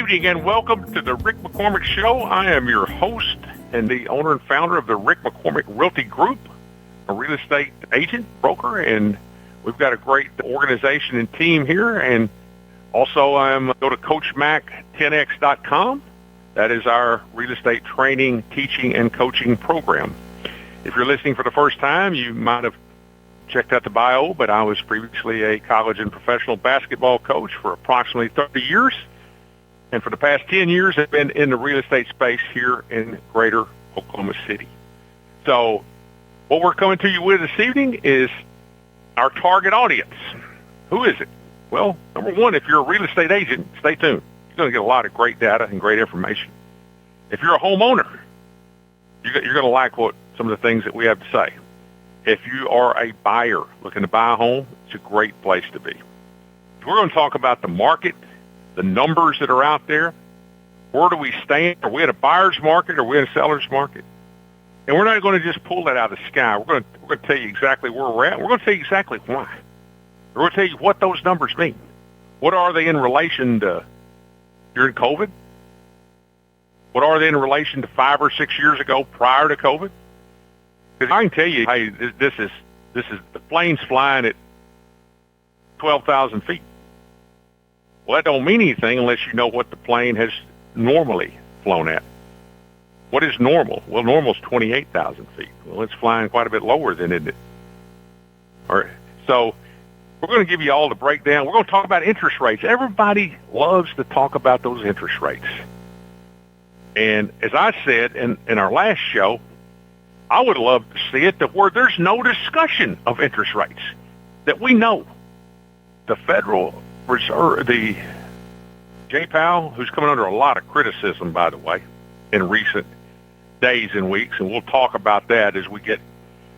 evening and welcome to the Rick McCormick Show. I am your host and the owner and founder of the Rick McCormick Realty Group, a real estate agent, broker, and we've got a great organization and team here. And also go to CoachMac10x.com. That is our real estate training, teaching, and coaching program. If you're listening for the first time, you might have checked out the bio, but I was previously a college and professional basketball coach for approximately 30 years. And for the past 10 years, I've been in the real estate space here in greater Oklahoma City. So what we're coming to you with this evening is our target audience. Who is it? Well, number one, if you're a real estate agent, stay tuned. You're going to get a lot of great data and great information. If you're a homeowner, you're going to like some of the things that we have to say. If you are a buyer looking to buy a home, it's a great place to be. We're going to talk about the market, the numbers that are out there. Where do we stand? Are we in a buyer's market or are we in a seller's market? And we're not going to just pull that out of the sky. We're going to tell you exactly where we're at. We're going to tell you exactly why. We're going to tell you what those numbers mean. What are they in relation to during COVID? What are they in relation to 5 or 6 years ago prior to COVID? Because I can tell you, hey, this is the plane's flying at 12,000 feet. Well, that don't mean anything unless you know what the plane has normally flown at. What is normal? Well, normal is 28,000 feet. Well, it's flying quite a bit lower than it. All right. So we're going to give you all the breakdown. We're going to talk about interest rates. Everybody loves to talk about those interest rates. And as I said in our last show, I would love to see it to where there's no discussion of interest rates, that we know the Federal Reserve, the Jay Powell, who's coming under a lot of criticism, by the way, in recent days and weeks, and we'll talk about that as we go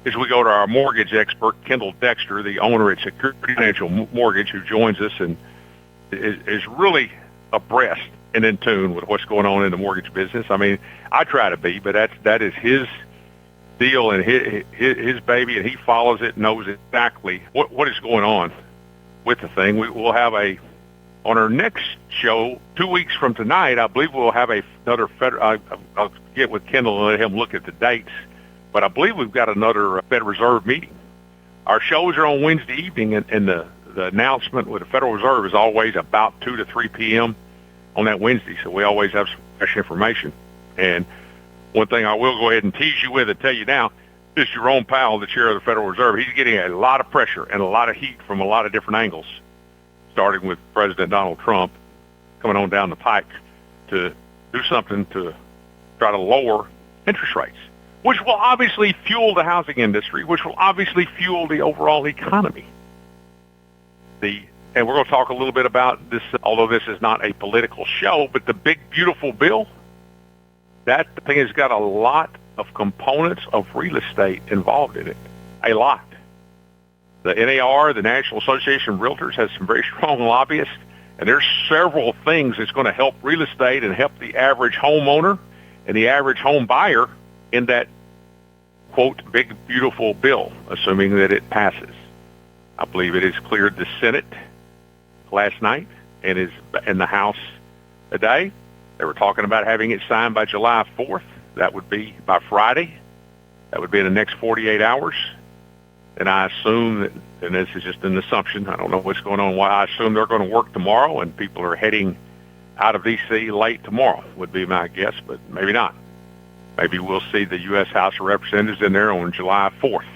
to our mortgage expert, Kendal Dexter, the owner at Security Financial Mortgage, who joins us and is really abreast and in tune with what's going on in the mortgage business. I mean, I try to be, but that is his deal and his baby, and he follows it, knows exactly what is going on with the thing. We'll have on our next show, 2 weeks from tonight, I believe we'll have another Federal, I'll get with Kendall and let him look at the dates, but I believe we've got another Federal Reserve meeting. Our shows are on Wednesday evening, and the announcement with the Federal Reserve is always about 2 to 3 p.m. on that Wednesday, so we always have some fresh information. And one thing I will go ahead and tease you with and tell you now is Jerome Powell, the chair of the Federal Reserve. He's getting a lot of pressure and a lot of heat from a lot of different angles, starting with President Donald Trump coming on down the pike to do something to try to lower interest rates, which will obviously fuel the housing industry, which will obviously fuel the overall economy. And we're going to talk a little bit about this, although this is not a political show, but the big, beautiful bill, that thing has got a lot of components of real estate involved in it. A lot. The NAR, the National Association of Realtors, has some very strong lobbyists, and there's several things that's going to help real estate and help the average homeowner and the average home buyer in that, quote, big, beautiful bill, assuming that it passes. I believe it has cleared the Senate last night and is in the House today. They were talking about having it signed by July 4th. That would be by Friday. That would be in the next 48 hours. And I assume that, and this is just an assumption, I don't know what's going on, why I assume they're going to work tomorrow and people are heading out of D.C. late tomorrow would be my guess, but maybe not. Maybe we'll see the U.S. House of Representatives in there on July 4th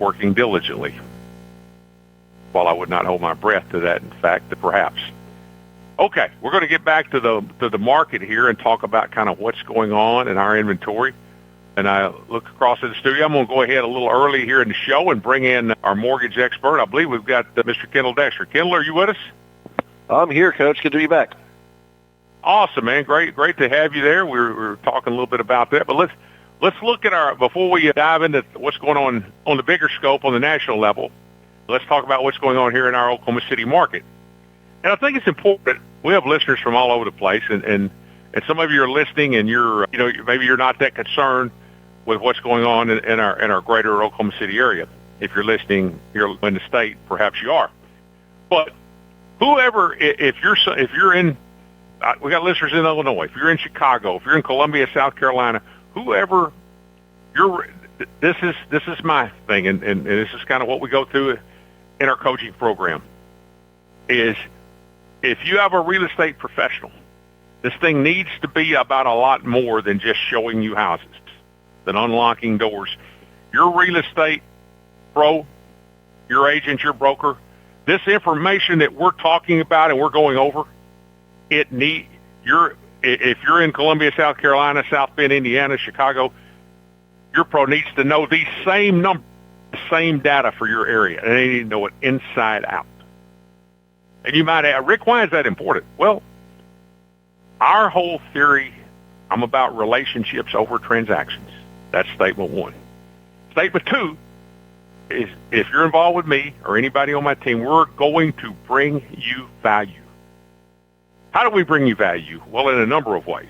working diligently. While I would not hold my breath to that, in fact, that perhaps. Okay, we're going to get back to the market here and talk about kind of what's going on in our inventory. And I look across at the studio. I'm going to go ahead a little early here in the show and bring in our mortgage expert. I believe we've got Mr. Kendal Dexter. Kendal, are you with us? I'm here, Coach. Good to be back. Awesome, man. Great to have you there. We were talking a little bit about that, but let's look at before we dive into what's going on the bigger scope on the national level. Let's talk about what's going on here in our Oklahoma City market. And I think it's important. We have listeners from all over the place, and some of you are listening, and maybe you're not that concerned with what's going on in our greater Oklahoma City area. If you're listening here in the state, perhaps you are. But whoever, if you're in we got listeners in Illinois. If you're in Chicago, if you're in Columbia, South Carolina, whoever, this is my thing, and this is kind of what we go through in our coaching program, is if you have a real estate professional, this thing needs to be about a lot more than just showing you houses, than unlocking doors. Your real estate pro, your agent, your broker, this information that we're talking about and we're going over, if you're in Columbia, South Carolina, South Bend, Indiana, Chicago, your pro needs to know these same numbers, the same data for your area, and they need to know it inside out. And you might ask, Rick, why is that important? Well, our whole theory, I'm about relationships over transactions. That's statement one. Statement two is if you're involved with me or anybody on my team, we're going to bring you value. How do we bring you value? Well, in a number of ways.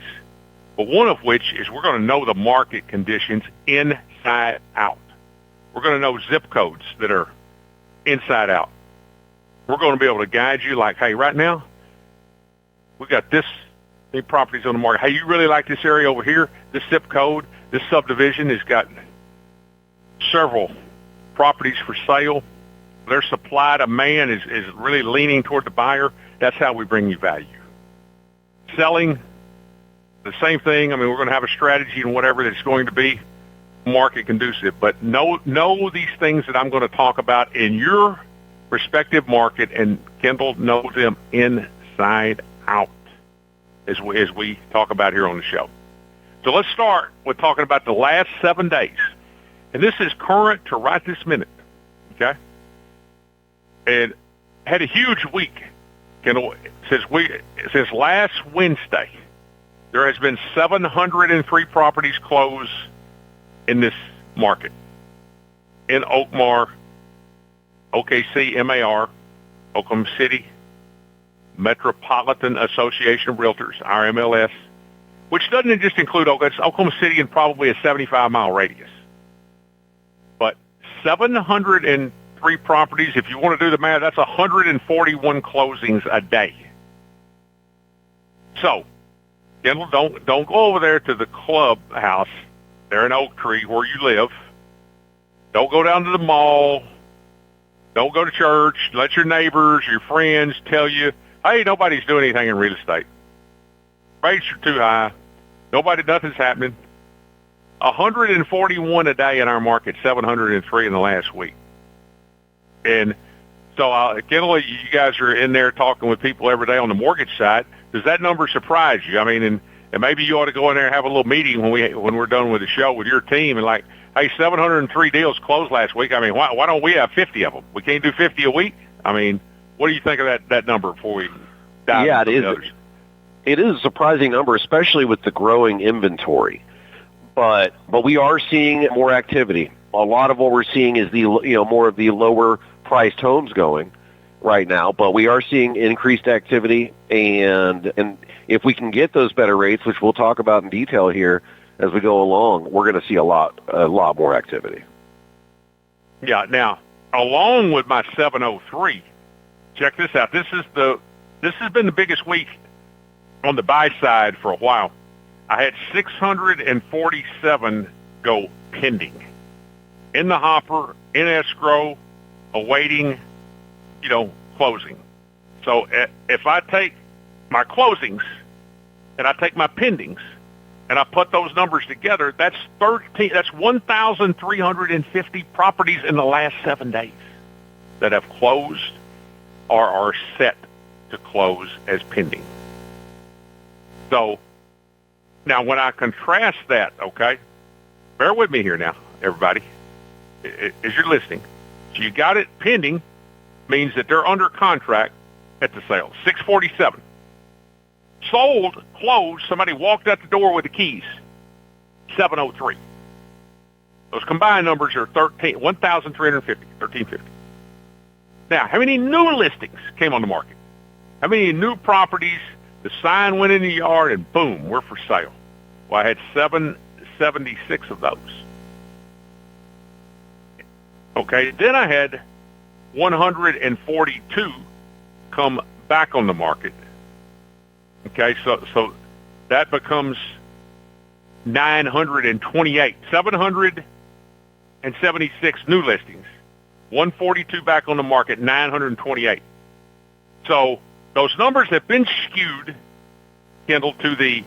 But one of which is we're going to know the market conditions inside out. We're going to know zip codes that are inside out. We're going to be able to guide you like, hey, right now, we got this many properties on the market. Hey, you really like this area over here? This zip code, this subdivision has got several properties for sale. Their supply demand is really leaning toward the buyer. That's how we bring you value. Selling, the same thing. I mean, we're going to have a strategy and whatever that's going to be market conducive. But know these things that I'm going to talk about in your respective market, and Kendal knows them inside out as we talk about here on the show. So let's start with talking about the last 7 days. And this is current to right this minute, okay? And had a huge week. Kendal, since last Wednesday, there has been 703 properties closed in this market. In Oakmar, OKC, MAR, Oklahoma City, Metropolitan Association of Realtors, RMLS, which doesn't just include Oklahoma City and probably a 75-mile radius. But 703 properties, if you want to do the math, that's 141 closings a day. So, Kendal, don't go over there to the clubhouse there in Oak Tree where you live. Don't go down to the mall. Don't go to church. Let your neighbors, your friends tell you, hey, nobody's doing anything in real estate. Rates are too high. Nothing's happening. 141 a day in our market, 703 in the last week. And so, Kendal, you guys are in there talking with people every day on the mortgage side. Does that number surprise you? I mean, and maybe you ought to go in there and have a little meeting when we're done with the show with your team and like, hey, 703 deals closed last week. I mean, why don't we have 50 of them? We can't do 50 a week? I mean, what do you think of that number before we dive into the others? It is a surprising number, especially with the growing inventory. But we are seeing more activity. A lot of what we're seeing is more of the lower priced homes going right now. But we are seeing increased activity, and if we can get those better rates, which we'll talk about in detail here as we go along, we're going to see a lot more activity. Yeah. Now, along with my 703, check this out. This has been the biggest week on the buy side for a while. I had 647 go pending in the hopper, in escrow, awaiting, closing. So if I take my closings and I take my pendings and I put those numbers together, that's 1,350 properties in the last 7 days that have closed or are set to close as pending. So now when I contrast that, okay, bear with me here now, everybody, as you're listening. So you got it pending, means that they're under contract at the sale. 647. Sold, closed, somebody walked out the door with the keys. 703. Those combined numbers are 1,350, 1,350. Now, how many new listings came on the market? How many new properties, the sign went in the yard and boom, we're for sale? Well, I had 776 of those. Okay, then I had 142 come back on the market Okay, so that becomes 928, 776 new listings, 142 back on the market, 928. So those numbers have been skewed, Kendall, to the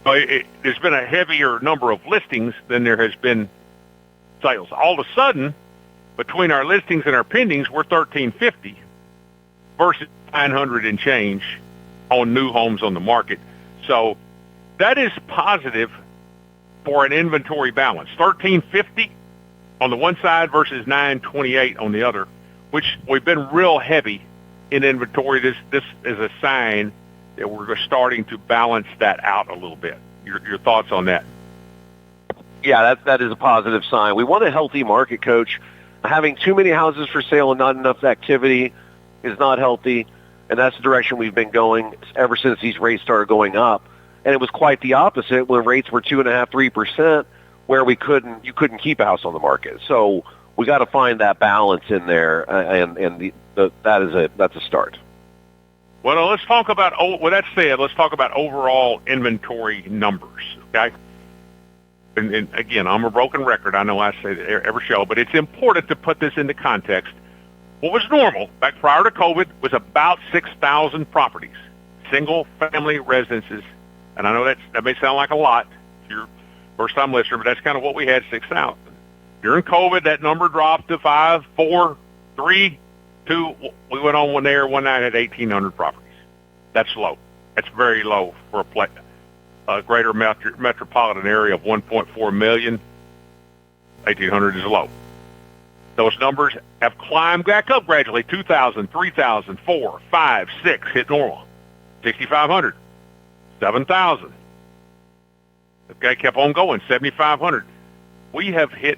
there's been a heavier number of listings than there has been sales. All of a sudden, between our listings and our pendings, we're 1,350 versus 900 and change on new homes on the market. So that is positive for an inventory balance. 1,350 on the one side versus 928 on the other, which we've been real heavy in inventory. This is a sign that we're starting to balance that out a little bit. Your thoughts on that? Yeah, that is a positive sign. We want a healthy market, Coach. Having too many houses for sale and not enough activity is not healthy, and that's the direction we've been going ever since these rates started going up. And it was quite the opposite when rates were 2.5%, 3%, where you couldn't keep a house on the market. So we got to find that balance in there, and that's a start. Well, let's talk about, with that said, let's talk about overall inventory numbers, okay? And again, I'm a broken record. I know I say that every show, but it's important to put this into context. What was normal back prior to COVID was about 6,000 properties, single-family residences. And I know that may sound like a lot if you're a first-time listener, but that's kind of what we had, 6,000. During COVID, that number dropped to 5, 4, 3, 2. We went on one night at 1,800 properties. That's low. That's very low for a greater metropolitan area of 1.4 million. 1,800 is low. Those numbers have climbed back up gradually. 2,000, 3,000, 4, 5, 6 hit normal. 6,500, 7,000. Okay, kept on going. 7,500. We have hit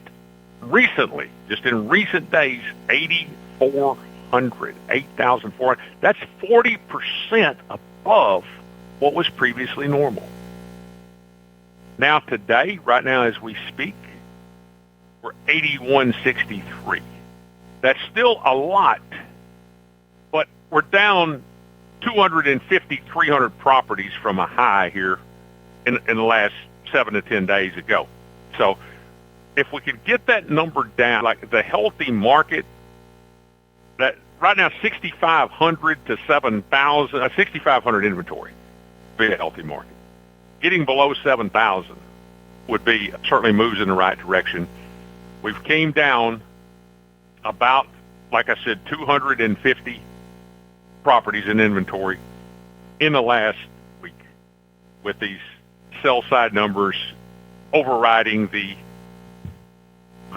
recently, just in recent days, 8,400, 8,400. That's 40% above what was previously normal. Now today, right now as we speak, we're 8,163. That's still a lot, but we're down 250, 300 properties from a high here in the last 7 to 10 days ago. So if we could get that number down, like the healthy market, that right now 6,500 to 7,000, 6,500 inventory would be a healthy market. Getting below 7,000 would be certainly moves in the right direction. We've came down about, like I said, 250 properties in inventory in the last week, with these sell side numbers overriding the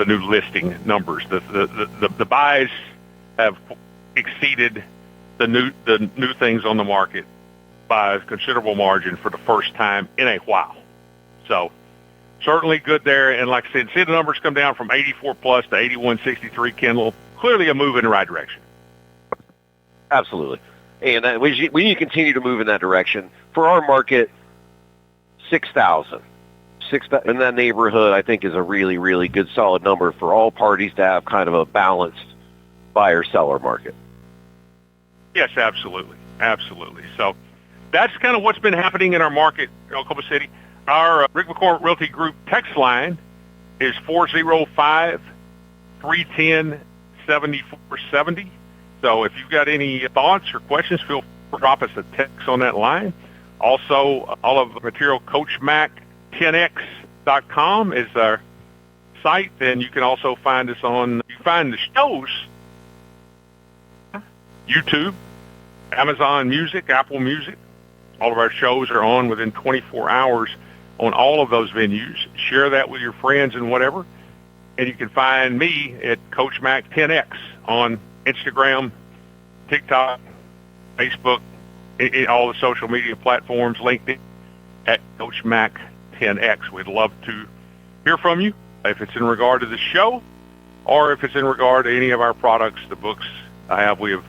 new listing numbers. The buys have exceeded the new things on the market by a considerable margin for the first time in a while. So certainly good there. And like I said, see the numbers come down from 84 plus to 8163, Kendall. Clearly a move in the right direction. Absolutely. And we need to continue to move in that direction. For our market, 6,000. 6,000 in that neighborhood, I think, is a really, really good, solid number for all parties to have kind of a balanced buyer-seller market. Yes, absolutely. Absolutely. So that's kind of what's been happening in our market in Oklahoma City. Our Rick McCormick Realty Group text line is 405-310-7470. So if you've got any thoughts or questions, feel free to drop us a text on that line. Also, all of the material, CoachMac10x.com is our site. And you can also find us on, you find the shows, YouTube, Amazon Music, Apple Music. All of our shows are on within 24 hours on all of those venues. Share that with your friends and whatever. And you can find me at Coach Mac 10X on Instagram, TikTok, Facebook, all the social media platforms, LinkedIn, at Coach Mac 10X. We'd love to hear from you if it's in regard to the show or if it's in regard to any of our products, the books I have. We have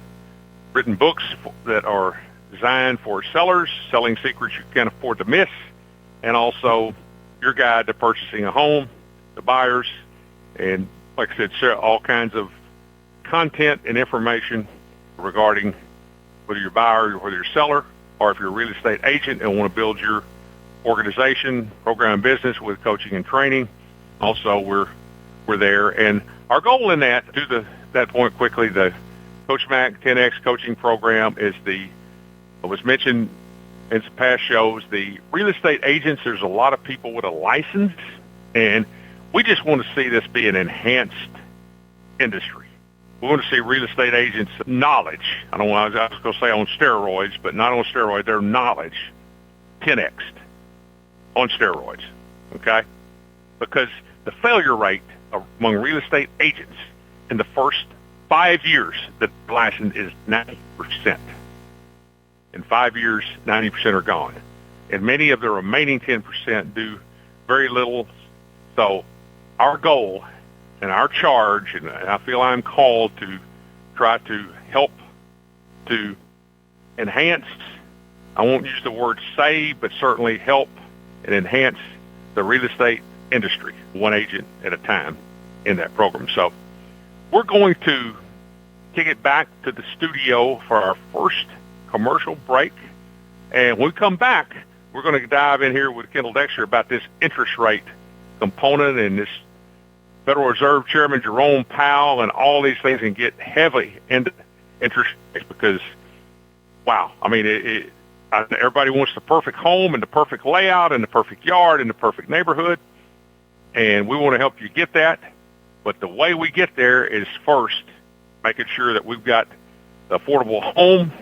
written books that are designed for sellers, selling secrets you can't afford to miss, and also your guide to purchasing a home, the buyers, and like I said, all kinds of content and information regarding whether you're a buyer or whether you're a seller, or if you're a real estate agent and want to build your organization, program, and business with coaching and training, also we're there. And our goal in that, that point quickly, the Coach Mac 10X coaching program is it was mentioned in some past shows, the real estate agents, there's a lot of people with a license, and we just want to see this be an enhanced industry. We want to see real estate agents' knowledge. I was going to say on steroids, but not on steroids. Their knowledge 10x'd on steroids, okay? Because the failure rate among real estate agents in the first 5 years that the license is 90%. In 5 years, 90% are gone. And many of the remaining 10% do very little. So our goal and our charge, and I feel I'm called to try to help to enhance, I won't use the word save, but certainly help and enhance the real estate industry, one agent at a time in that program. So we're going to kick it back to the studio for our first commercial break. And when we come back, we're going to dive in here with Kendal Dexter about this interest rate component and this Federal Reserve Chairman Jerome Powell and all these things, and get heavily into interest rates because, wow, I mean, everybody wants the perfect home and the perfect layout and the perfect yard and the perfect neighborhood, and we want to help you get that. But the way we get there is first making sure that we've got the affordable home,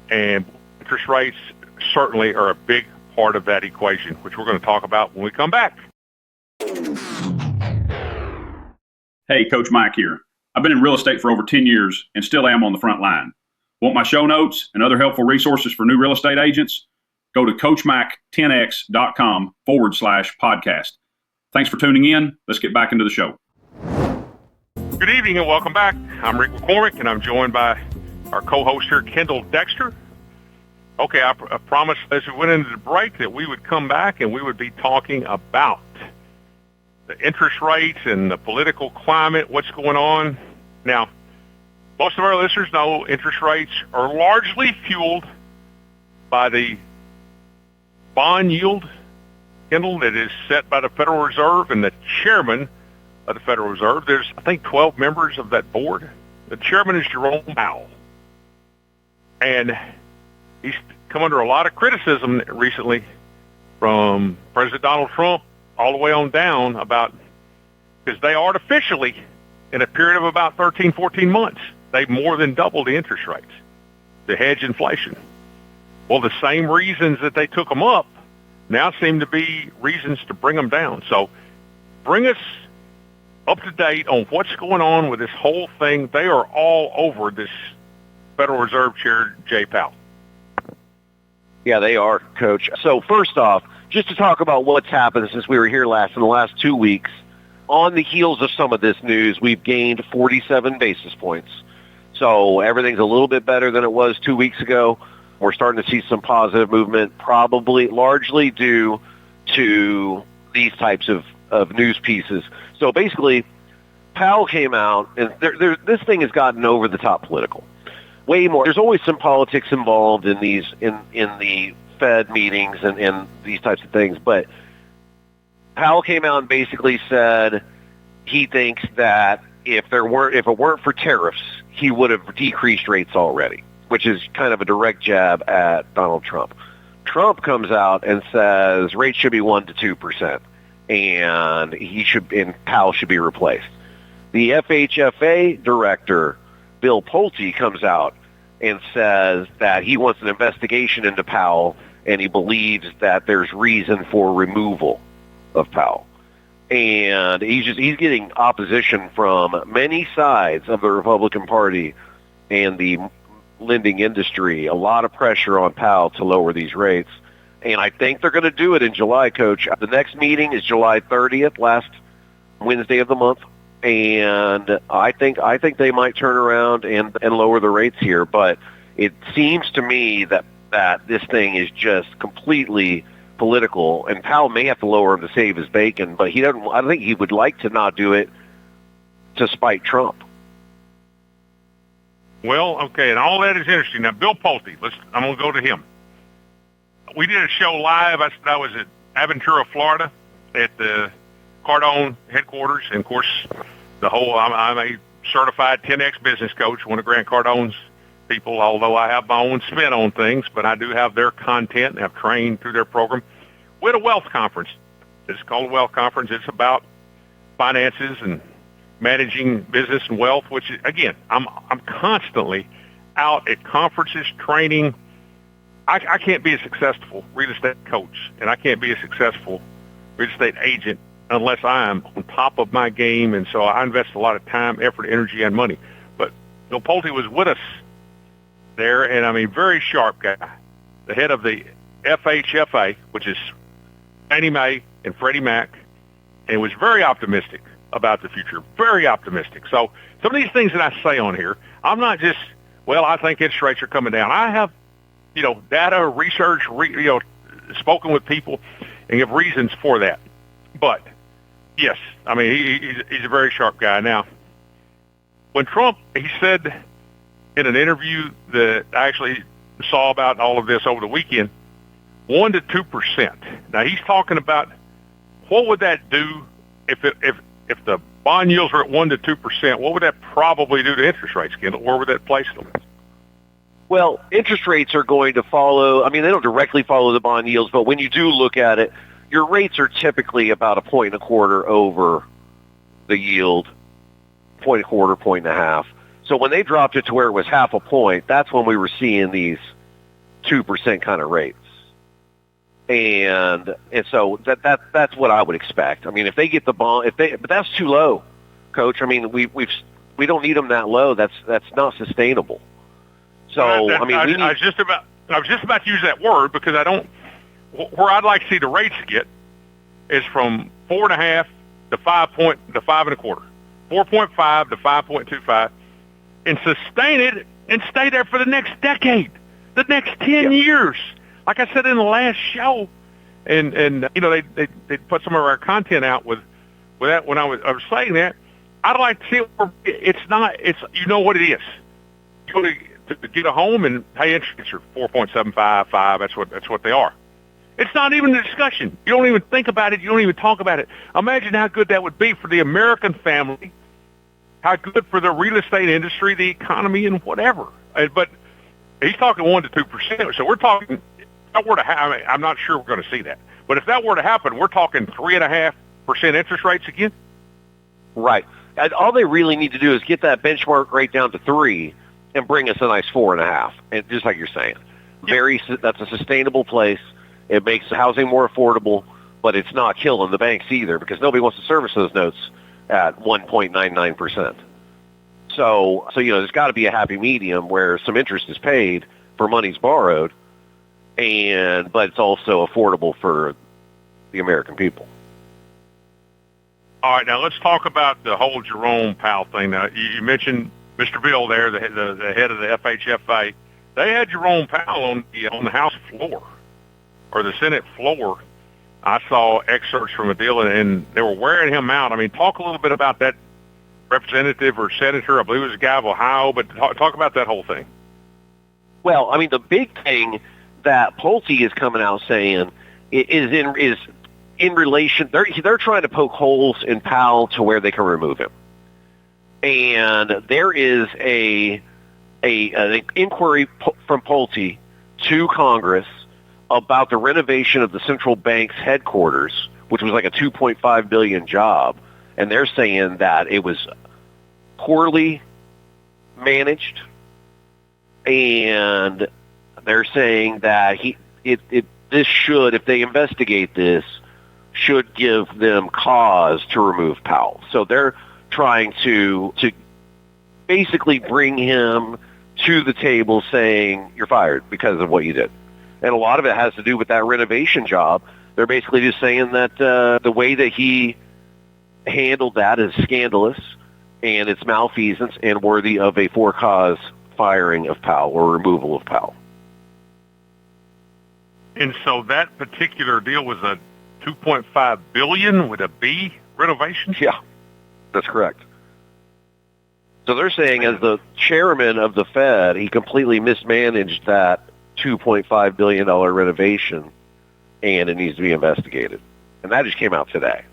and interest rates certainly are a big part of that equation, which we're going to talk about when we come back. Hey, Coach Mike here. I've been in real estate for over 10 years and still am on the front line. Want my show notes and other helpful resources for new real estate agents? Go to CoachMac10x.com/podcast. Thanks for tuning in. Let's get back into the show. Good evening and welcome back. I'm Rick McCormick, and I'm joined by our co-host here, Kendal Dexter. Okay, I promised as we went into the break that we would come back and we would be talking about the interest rates and the political climate, what's going on. Now, most of our listeners know interest rates are largely fueled by the bond yield, Kendal, that is set by the Federal Reserve and the chairman of the Federal Reserve. There's, I think, 12 members of that board. The chairman is Jerome Powell. And he's come under a lot of criticism recently from President Donald Trump all the way on down about, because they artificially, in a period of about 13, 14 months, they've more than doubled the interest rates to hedge inflation. Well, the same reasons that they took them up now seem to be reasons to bring them down. So bring us up to date on what's going on with this whole thing. They are all over this Federal Reserve Chair, Jay Powell. Yeah, they are, Coach. So first off, just to talk about what's happened since we were here last in the last 2 weeks, on the heels of some of this news, we've gained 47 basis points. So everything's a little bit better than it was 2 weeks ago. We're starting to see some positive movement, probably largely due to these types of news pieces. So basically, Powell came out, and this thing has gotten over the top political. Way more. There's always some politics involved in these in the Fed meetings and these types of things, but Powell came out and basically said he thinks that if it weren't for tariffs, he would have decreased rates already, which is kind of a direct jab at Donald Trump. Trump comes out and says rates should be 1% to 2%, and Powell should be replaced. The FHFA director, Bill Pulte, comes out and says that he wants an investigation into Powell, and he believes that there's reason for removal of Powell. And he's getting opposition from many sides of the Republican Party and the lending industry, a lot of pressure on Powell to lower these rates. And I think they're going to do it in July, Coach. The next meeting is July 30th, last Wednesday of the month. And I think they might turn around and lower the rates here. But it seems to me that this thing is just completely political, and Powell may have to lower him to save his bacon, but he doesn't. I think he would like to not do it to spite Trump. Well, okay, and all that is interesting. Now, Bill Pulte, I'm going to go to him. we did a show live. I was at Aventura, Florida, at the Cardone headquarters, and of course, I'm a certified 10X business coach, one of Grant Cardone's people, although I have my own spin on things, but I do have their content and I've trained through their program. We had a wealth conference. It's called a wealth conference. It's about finances and managing business and wealth, which, again, I'm constantly out at conferences training. I can't be a successful real estate coach, and I can't be a successful real estate agent unless I am on top of my game, and so I invest a lot of time, effort, energy, and money. But Bill Pulte was with us there, and I mean, very sharp guy, the head of the FHFA, which is Fannie Mae and Freddie Mac, and was very optimistic about the future, very optimistic. So some of these things that I say on here, I'm not just, well, I think interest rates are coming down. I have, data, research, spoken with people and give reasons for that. But, yes, I mean, he's a very sharp guy. Now, when Trump, he said in an interview that I actually saw about all of this over the weekend, 1% to 2%. Now, he's talking about what would that do if the bond yields were at 1% to 2%, what would that probably do to interest rates, Kendall? Where would that place them? Well, interest rates are going to follow. I mean, they don't directly follow the bond yields, but when you do look at it, your rates are typically about 1.25 over the yield, 1.25, 1.5. So when they dropped it to where it was 0.5 point, that's when we were seeing these 2% kind of rates. And so that's what I would expect. I mean, if they get the bond, but that's too low, Coach. I mean, we don't need them that low. That's not sustainable. So I was just about to use that word because where I'd like to see the rates get is from 4.5 to 5.25, 4.5 to 5.25, and sustain it and stay there for the next decade, the next 10 years. Like I said in the last show, and they put some of our content out with that when I was saying that, I'd like to see it's what it is. You go to get a home and pay interest are 4.75, 5. That's what they are. It's not even a discussion. You don't even think about it. You don't even talk about it. Imagine how good that would be for the American family, how good for the real estate industry, the economy, and whatever. But he's talking 1% to 2%. So we're talking. If that were to happen, I'm not sure we're going to see that. But if that were to happen, we're talking 3.5% interest rates again. Right. All they really need to do is get that benchmark rate down to 3 and bring us a nice 4.5. And just like you're saying, that's a sustainable place. It makes housing more affordable, but it's not killing the banks either because nobody wants to service those notes at 1.99%. So there's got to be a happy medium where some interest is paid for money's borrowed, but it's also affordable for the American people. All right, now let's talk about the whole Jerome Powell thing. Now, you mentioned Mr. Bill there, the head of the FHFA. They had Jerome Powell on the House floor or the Senate floor. I saw excerpts from a deal, and they were wearing him out. I mean, talk a little bit about that representative or senator. I believe it was a guy of Ohio, but talk about that whole thing. Well, I mean, the big thing that Pulte is coming out saying is in relation. They're trying to poke holes in Powell to where they can remove him, and there is an inquiry from Pulte to Congress about the renovation of the central bank's headquarters, which was like a $2.5 billion job, and they're saying that it was poorly managed, and they're saying that this should, if they investigate this, should give them cause to remove Powell. So they're trying to basically bring him to the table saying, you're fired because of what you did. And a lot of it has to do with that renovation job. They're basically just saying that the way that he handled that is scandalous and it's malfeasance and worthy of a for-cause firing of Powell or removal of Powell. And so that particular deal was a $2.5 billion with a B renovation? Yeah, that's correct. So they're saying as the chairman of the Fed, he completely mismanaged that $2.5 billion renovation, and it needs to be investigated. And that just came out today.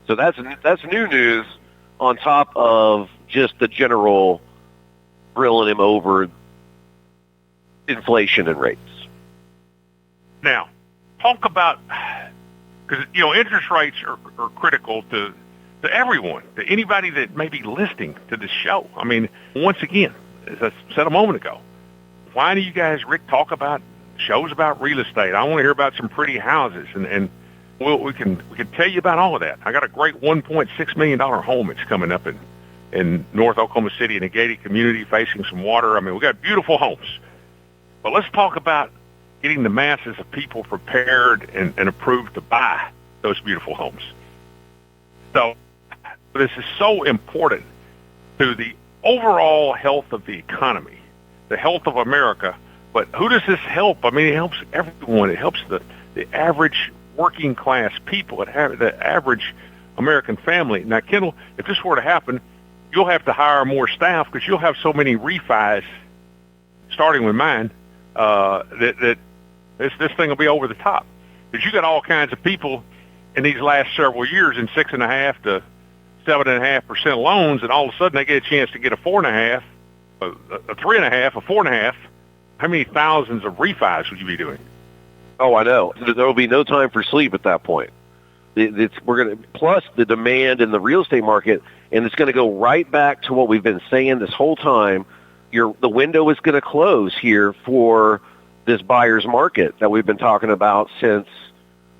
So that's new news on top of just the general grilling him over inflation and rates. Now, talk about, because, interest rates are critical to everyone, to anybody that may be listening to this show. I mean, once again, as I said a moment ago, why do you guys, Rick, talk about shows about real estate? I want to hear about some pretty houses, and we can tell you about all of that. I got a great $1.6 million home that's coming up in North Oklahoma City in a gated community facing some water. I mean, we got beautiful homes. But let's talk about getting the masses of people prepared and approved to buy those beautiful homes. So this is so important to the overall health of the economy, the health of America. But who does this help? I mean, it helps everyone. It helps the average working class people, the average American family. Now, Kendall, if this were to happen, you'll have to hire more staff because you'll have so many refis, starting with mine, that this thing will be over the top. Because you got all kinds of people in these last several years in 6.5% to 7.5% loans, and all of a sudden they get a chance to get a 4.5%, a 3.5%, a 4.5%. How many thousands of refis would you be doing? Oh, I know. There will be no time for sleep at that point. Plus the demand in the real estate market, and it's going to go right back to what we've been saying this whole time. The window is going to close here for this buyer's market that we've been talking about since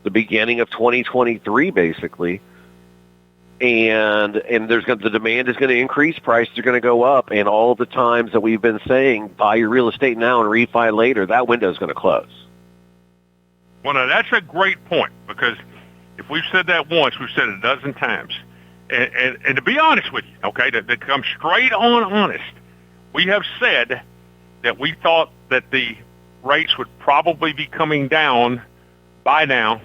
the beginning of 2023, basically. And the demand is going to increase, prices are going to go up, and all of the times that we've been saying buy your real estate now and refi later, that window is going to close. Well, now that's a great point, because if we've said that once, we've said it a dozen times. And to be honest with you, okay, to come straight on honest, we have said that we thought that the rates would probably be coming down by now.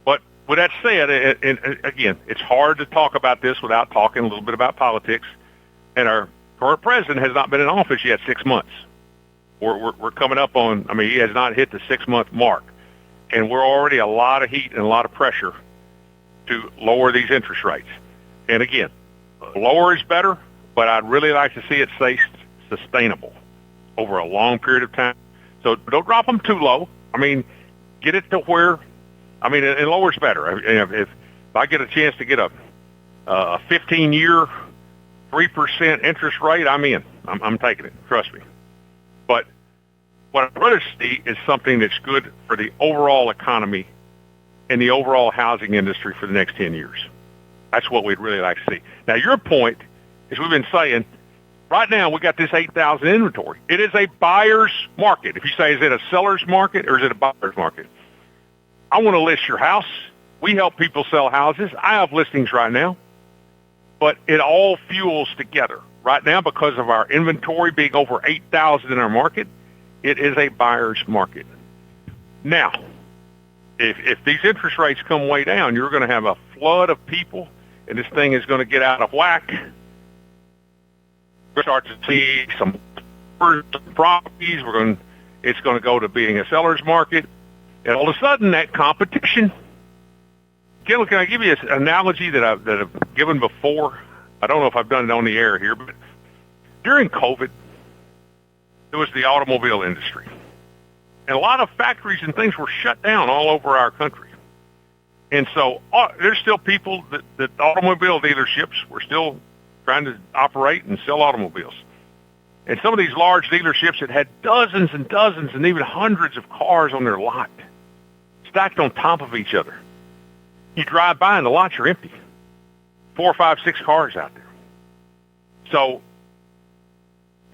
But with that said, and again, it's hard to talk about this without talking a little bit about politics. And our current president has not been in office yet 6 months. We're coming up on, he has not hit the 6-month mark. And we're already a lot of heat and a lot of pressure to lower these interest rates. And again, lower is better, but I'd really like to see it stay sustainable over a long period of time. So don't drop them too low. Get it to where, and lower is better. If I get a chance to get a 15-year 3% interest rate, I'm in. I'm taking it. Trust me. But what I'd rather see is something that's good for the overall economy and the overall housing industry for the next 10 years. That's what we'd really like to see. Now, your point, as we've been saying, right now we got this 8,000 inventory. It is a buyer's market. If you say, is it a seller's market or is it a buyer's market? I want to list your house. We help people sell houses. I have listings right now. But it all fuels together. Right now, because of our inventory being over 8,000 in our market, it is a buyer's market. Now, if these interest rates come way down, you're going to have a flood of people, and this thing is going to get out of whack. We're going to start to see some properties. It's going to go to being a seller's market. And all of a sudden, that competition. Kendall, can I give you an analogy that I've given before? I don't know if I've done it on the air here, but during COVID, there was the automobile industry. And a lot of factories and things were shut down all over our country. And so there's still people that automobile dealerships were still trying to operate and sell automobiles. And some of these large dealerships that had dozens and dozens and even hundreds of cars on their lot, stacked on top of each other. You drive by and the lots are empty. 4, 5, 6 cars out there. So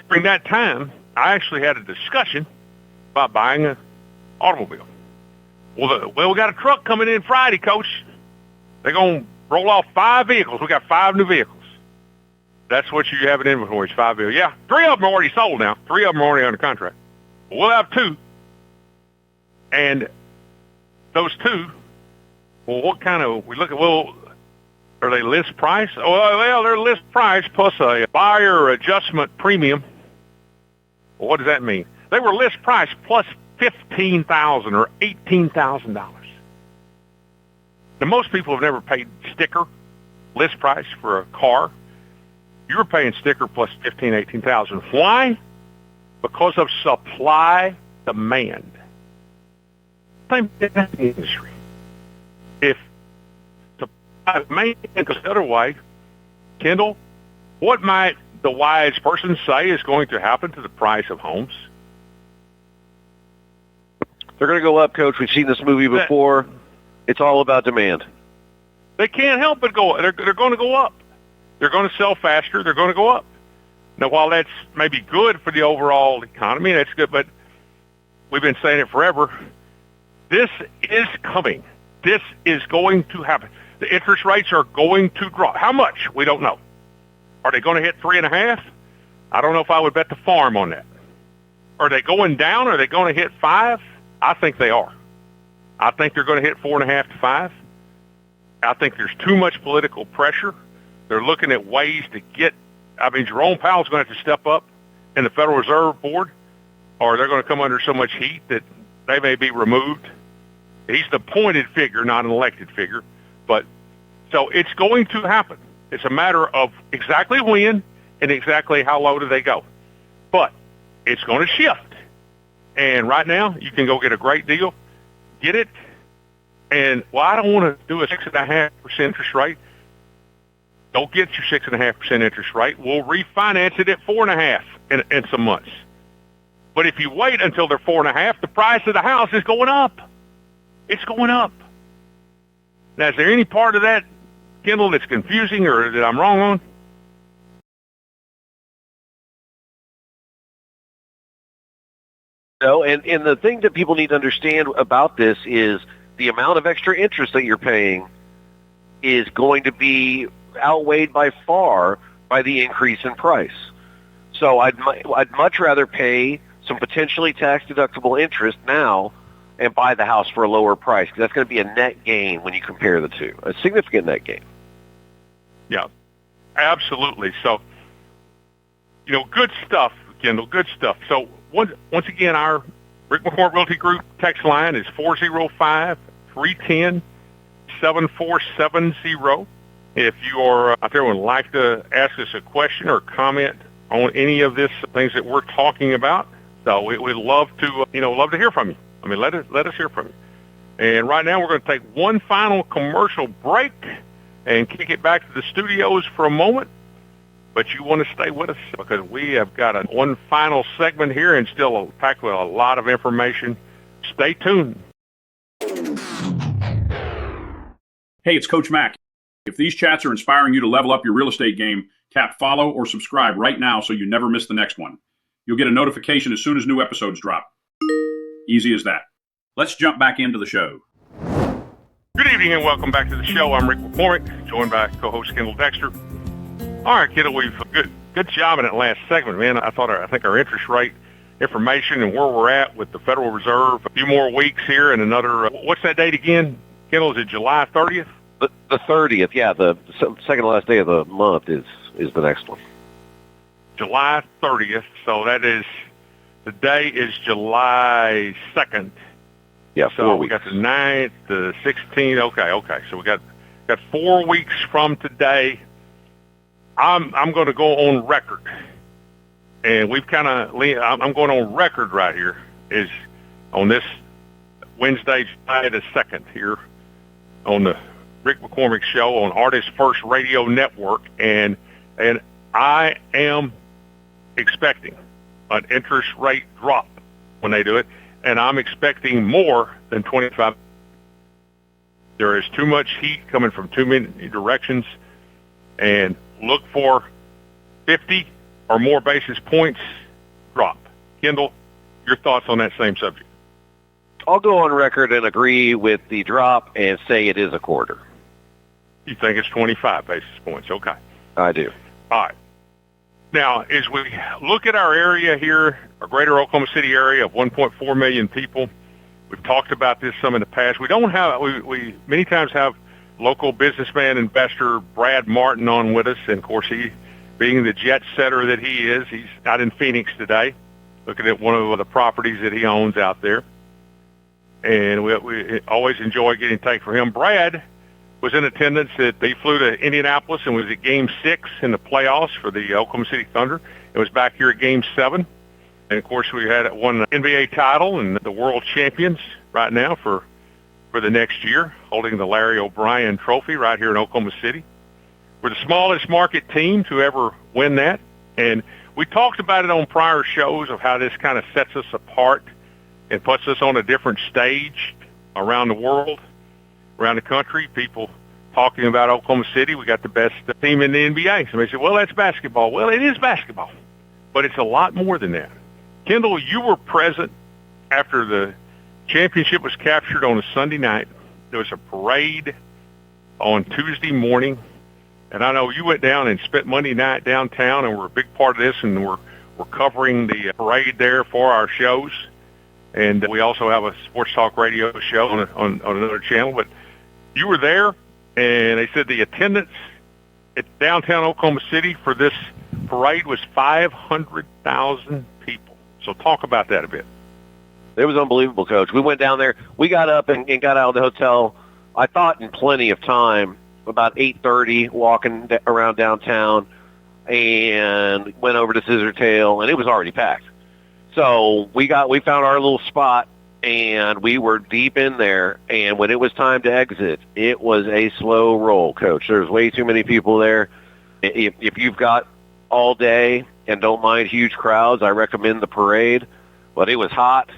during that time, I actually had a discussion about buying an automobile. Well, we got a truck coming in Friday, Coach. They're going to roll off 5 vehicles. We got 5 new vehicles. That's what you have in inventory, is 5 vehicles. Yeah, 3 of them are already sold now. 3 of them are already under contract. We'll have 2. And those 2, well, what kind of, we look at, well, are they list price? Oh, well, they're list price plus a buyer adjustment premium. Well, what does that mean? They were list price plus $15,000 or $18,000. Now, most people have never paid sticker list price for a car. You're paying sticker plus $15,000, $18,000. Why? Because of supply demand. Same thing in the industry. If supply demand goes the other way, Kendall, what might the wise person say is going to happen to the price of homes? They're going to go up, Coach. We've seen this movie before. It's all about demand. They can't help but go. They're going to go up. They're going to sell faster. They're going to go up. Now, while that's maybe good for the overall economy, that's good, but we've been saying it forever. This is coming. This is going to happen. The interest rates are going to drop. How much? We don't know. Are they going to hit 3.5? I don't know if I would bet the farm on that. Are they going down? Are they going to hit 5? I think they are. I think they're going to hit 4.5 to 5. I think there's too much political pressure. They're looking at ways to get, Jerome Powell's going to have to step up in the Federal Reserve Board, or they're going to come under so much heat that they may be removed. He's the appointed figure, not an elected figure. But so it's going to happen. It's a matter of exactly when and exactly how low do they go. But it's going to shift. And right now, you can go get a great deal, get it. And, well, I don't want to do a 6.5% interest rate. Don't get your 6.5% interest rate. We'll refinance it at 4.5 in some months. But if you wait until they're 4.5, the price of the house is going up. It's going up. Now, is there any part of that, Kendall, that's confusing or that I'm wrong on? No, and the thing that people need to understand about this is the amount of extra interest that you're paying is going to be outweighed by far by the increase in price. So I'd much rather pay some potentially tax-deductible interest now and buy the house for a lower price, because that's going to be a net gain when you compare the two, a significant net gain. Yeah, absolutely. So, good stuff, Kendall, good stuff. So once again, our Rick McCormick Realty Group text line is 405-310-7470. If you are out there and would like to ask us a question or comment on any of this things that we're talking about, so we'd love to, love to hear from you. Let us hear from you. And right now we're going to take one final commercial break and kick it back to the studios for a moment. But you want to stay with us because we have got one final segment here and still packed with a lot of information. Stay tuned. Hey, it's Coach Mack. If these chats are inspiring you to level up your real estate game, tap follow or subscribe right now so you never miss the next one. You'll get a notification as soon as new episodes drop. Easy as that. Let's jump back into the show. Good evening and welcome back to the show. I'm Rick McCormick, joined by co-host Kendal Dexter. All right, kiddo, we've good job in that last segment, man. I think our interest rate information and where we're at with the Federal Reserve, a few more weeks here and another, what's that date again? Kendall, is it July 30th? The 30th, yeah, the second to last day of the month is the next one. July 30th, so that is, the day is July 2nd. Yeah, 4 weeks. We got the 9th, the 16th, okay. So we got 4 weeks from today. I'm going to go on record, and we've kind of, I'm going on record right here, is on this Wednesday, July the 2nd here on the Rick McCormick Show on Artist First Radio Network, and I am expecting an interest rate drop when they do it, and I'm expecting more than 25. There is too much heat coming from too many directions, and look for 50 or more basis points drop. Kendall, your thoughts on that same subject? I'll go on record and agree with the drop and say it is a quarter. You think it's 25 basis points? Okay. I do. All right. Now, as we look at our area here, our greater Oklahoma City area of 1.4 million people, we've talked about this some in the past. We don't have, we many times have local businessman, investor Brad Martin on with us. And, of course, he, being the jet setter that he is, he's out in Phoenix today. looking at one of the properties that he owns out there. And we always enjoy getting take for him. Brad was in attendance. He flew to Indianapolis and was at Game 6 in the playoffs for the Oklahoma City Thunder. It was back here at Game 7. And, of course, we had won the NBA title and the world champions right now for the next year, holding the Larry O'Brien Trophy right here in Oklahoma City. We're the smallest market team to ever win that. And we talked about it on prior shows of how this kind of sets us apart and puts us on a different stage around the world, around the country. People talking about Oklahoma City, we got the best team in the NBA. Somebody said, well, that's basketball. Well, it is basketball, but it's a lot more than that. Kendal, you were present after the championship was captured on a Sunday night. There was a parade on Tuesday morning, and I know you went down and spent Monday night downtown and were a big part of this, and we're covering the parade there for our shows. And we also have a sports talk radio show on another channel. But you were there, and they said the attendance at downtown Oklahoma City for this parade was 500,000 people. So talk about that a bit. It was unbelievable, Coach. We went down there. We got up and got out of the hotel, I thought, in plenty of time, about 8:30, walking around downtown, and went over to Scissortail, and it was already packed. So we found our little spot, and we were deep in there. And when it was time to exit, it was a slow roll, Coach. There's way too many people there. If you've got all day and don't mind huge crowds, I recommend the parade. But it was hot,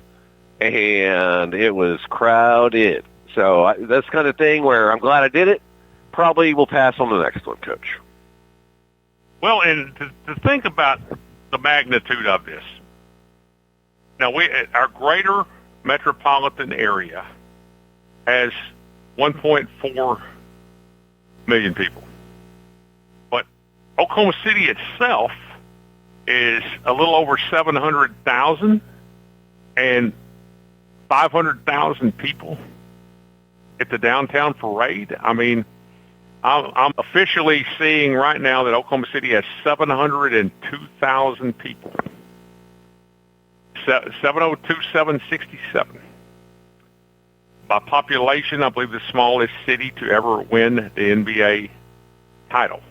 and it was crowded. So that's the kind of thing where I'm glad I did it. Probably will pass on the next one, Coach. Well, and to think about the magnitude of this, now, our greater metropolitan area has 1.4 million people. But Oklahoma City itself is a little over 700,000 and 500,000 people at the downtown parade. I mean, I'm officially seeing right now that Oklahoma City has 702,000 people. 702,767. By population, I believe the smallest city to ever win the NBA title.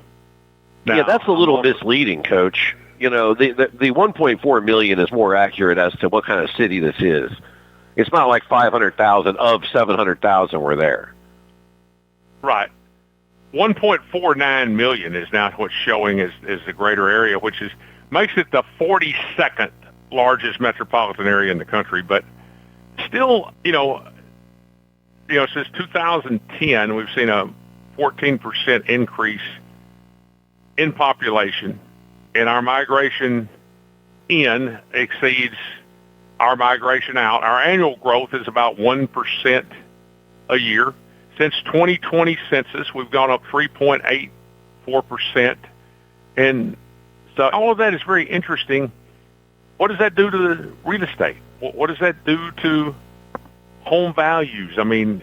Now, yeah, that's a little misleading, Coach. You know, the 1.4 million is more accurate as to what kind of city this is. It's not like 500,000 of 700,000 were there. Right. 1.49 million is now what's showing as the greater area, which makes it the 42nd largest metropolitan area in the country. But still, since 2010, we've seen a 14% increase in population, and our migration in exceeds our migration out. Our annual growth is about 1% a year. Since 2020 census, we've gone up 3.84%. And so all of that is very interesting. What does that do to the real estate? What does that do to home values? I mean,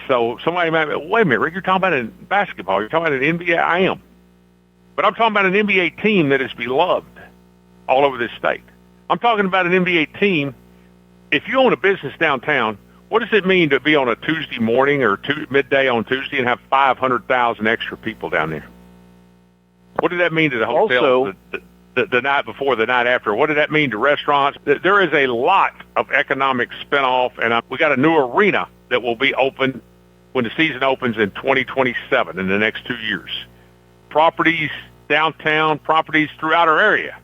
so somebody might be, wait a minute, Rick, you're talking about basketball. You're talking about an NBA. I am. But I'm talking about an NBA team that is beloved all over this state. I'm talking about an NBA team. If you own a business downtown, what does it mean to be on a Tuesday morning or midday on Tuesday and have 500,000 extra people down there? What did that mean to the hotel? Also, the night before, the night after? What did that mean to restaurants? There is a lot of economic spinoff, and we got a new arena that will be open when the season opens in 2027, in the next 2 years. Properties downtown, properties throughout our area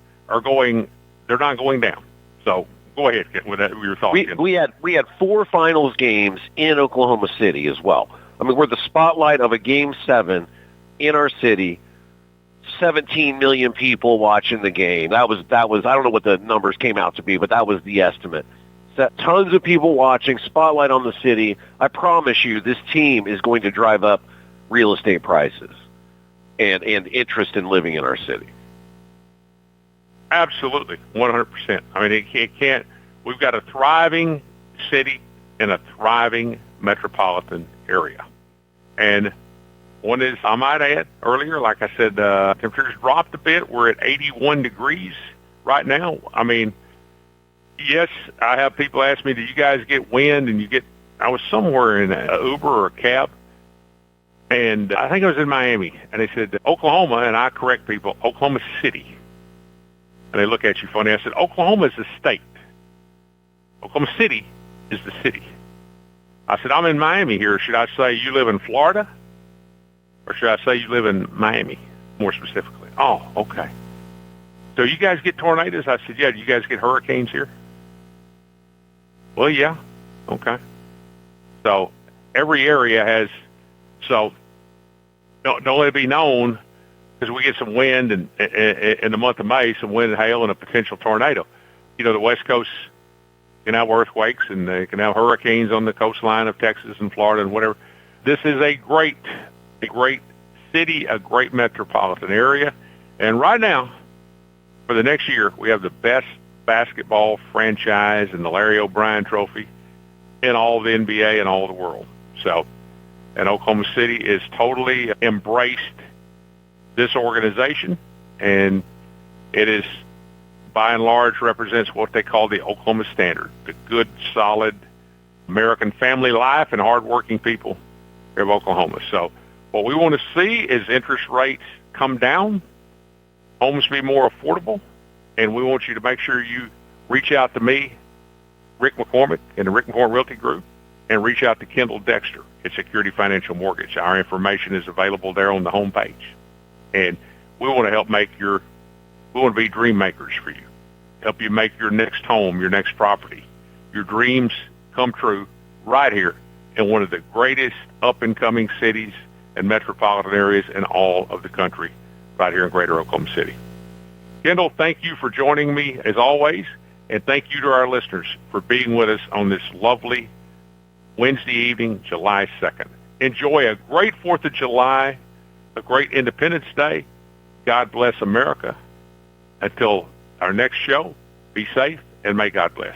they're not going down. So go ahead with your thoughts. We had 4 finals games in Oklahoma City as well. I mean, we're the spotlight of a Game 7 in our city. 17 million people watching the game. That was I don't know what the numbers came out to be, but that was the estimate. Tons of people watching, spotlight on the city. I promise you, this team is going to drive up real estate prices and interest in living in our city. Absolutely, 100%. I mean, it can't. We've got a thriving city in a thriving metropolitan area, and one is, I might add, earlier, like I said, temperatures dropped a bit. We're at 81 degrees right now. I mean, Yes, I have people ask me, do you guys get wind? And I was somewhere in an Uber or a cab, and I think I was in Miami, and they said Oklahoma, and I correct people, Oklahoma City. And they look at you funny. I said, Oklahoma is the state. Oklahoma City is the city. I said, I'm in Miami here. Should I say you live in Florida? Or should I say you live in Miami, more specifically? Oh, okay. So you guys get tornadoes? I said, yeah. Do you guys get hurricanes here? Well, yeah. Okay. So every area has, so don't let it be known, because we get some wind in the month of May, some wind and hail and a potential tornado. The West Coast can have earthquakes, and they can have hurricanes on the coastline of Texas and Florida and whatever. This is a great city, a great metropolitan area. And right now, for the next year, we have the best basketball franchise in the Larry O'Brien Trophy in all of the NBA and all of the world. So, and Oklahoma City is totally embraced this organization, and it is, by and large, represents what they call the Oklahoma Standard, the good, solid American family life and hardworking people here of Oklahoma. So what we want to see is interest rates come down, homes be more affordable, and we want you to make sure you reach out to me, Rick McCormick, and the Rick McCormick Realty Group, and reach out to Kendal Dexter at Security Financial Mortgage. Our information is available there on the homepage. And we want to help we want to be dream makers for you, help you make your next home, your next property, your dreams come true right here in one of the greatest up-and-coming cities and metropolitan areas in all of the country, right here in Greater Oklahoma City. Kendal, thank you for joining me as always, and thank you to our listeners for being with us on this lovely Wednesday evening, July 2nd. Enjoy a great 4th of July, a great Independence Day. God bless America. Until our next show, be safe and may God bless.